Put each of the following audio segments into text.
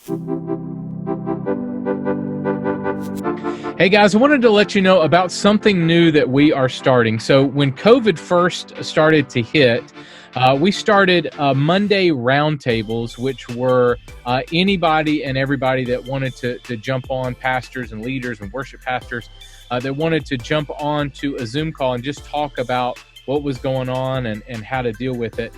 Hey guys, I wanted to let you know about something new that we are starting. So when COVID first started to hit, we started Monday Roundtables, which were anybody and everybody that wanted to jump on, pastors and leaders and worship pastors that wanted to jump on to a Zoom call and just talk about what was going on and how to deal with it.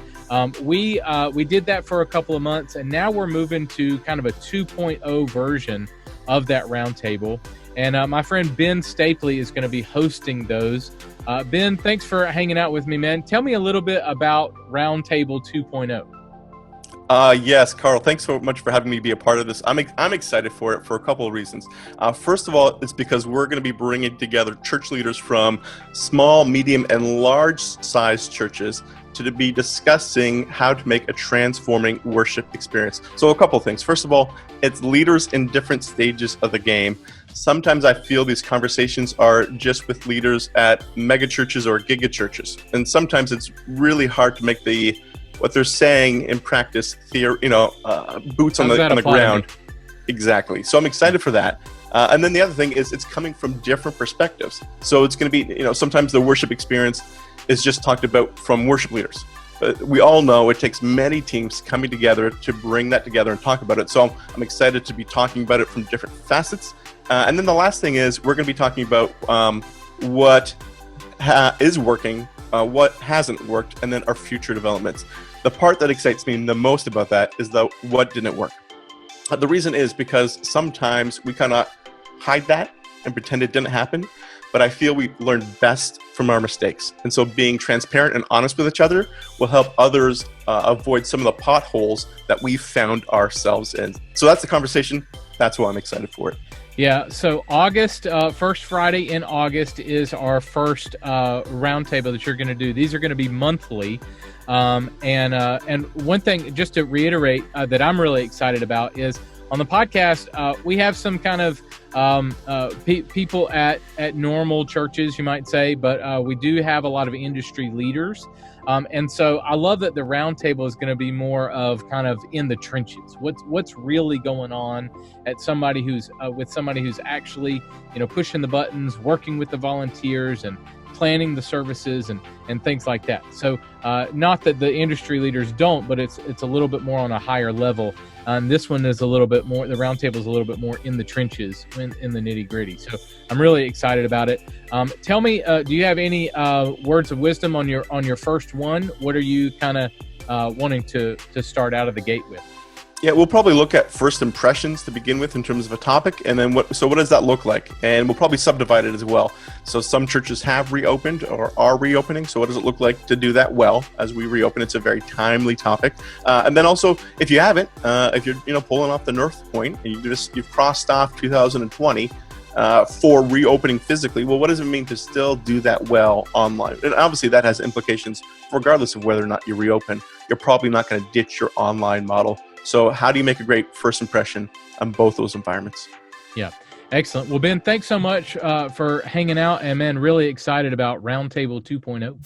We did that for a couple of months, and now we're moving to kind of a 2.0 version of that roundtable. And my friend 𝙤𝙤𝙪𝙩𝙪𝙗𝙚 is going to be hosting those. Ben, thanks for hanging out with me, man. Tell me a little bit about Roundtable 2.0. Yes, Carl, thanks so much for having me be a part of this. I'm excited for it for a couple of reasons. First of all, it's because we're going to be bringing together church leaders from small, medium, and large-sized churches to be discussing how to make a transforming worship experience. So a couple of things. First of all, it's leaders in different stages of the game. Sometimes I feel these conversations are just with leaders at mega churches or giga churches. And sometimes it's really hard to make what they're saying in practice, boots on the ground. Exactly. So I'm excited for that. And then the other thing is it's coming from different perspectives. So it's going to be, sometimes the worship experience is just talked about from worship leaders. But we all know it takes many teams coming together to bring that together and talk about it. So I'm excited to be talking about it from different facets. And then the last thing is we're going to be talking about what is working, what hasn't worked, and then our future developments. The part that excites me the most about that is what didn't work. The reason is because sometimes we kind of hide that and pretend it didn't happen, but I feel we learn best from our mistakes. And so being transparent and honest with each other will help others avoid some of the potholes that we've found ourselves in. So that's the conversation. That's why I'm excited for it. Yeah, so August, first Friday in August is our first roundtable that you're going to do. These are going to be monthly. And one thing, just to reiterate, that I'm really excited about is on the podcast, we have some kind of people at normal churches, you might say, but we do have a lot of industry leaders. And so I love that the roundtable is going to be more of kind of in the trenches. What's really going on at somebody who's with somebody who's actually, pushing the buttons, working with the volunteers and planning the services and things like that. So not that the industry leaders don't, but it's a little bit more on a higher level. This one is a little bit more, the roundtable is a little bit more in the trenches, in the nitty gritty. So I'm really excited about it. Tell me, do you have any words of wisdom on your first one? What are you kind of wanting to start out of the gate with? Yeah, we'll probably look at first impressions to begin with in terms of a topic, and then what does that look like? And we'll probably subdivide it as well. So some churches have reopened or are reopening. So what does it look like to do that well as we reopen? It's a very timely topic. And then also, if you haven't, if you're pulling off the North Point and you've crossed off 2020 for reopening physically, well, what does it mean to still do that well online? And obviously that has implications regardless of whether or not you reopen. You're probably not going to ditch your online model. So how do you make a great first impression on both those environments? Yeah, excellent. Well, Ben, thanks so much for hanging out, and man, really excited about Roundtable 2.0.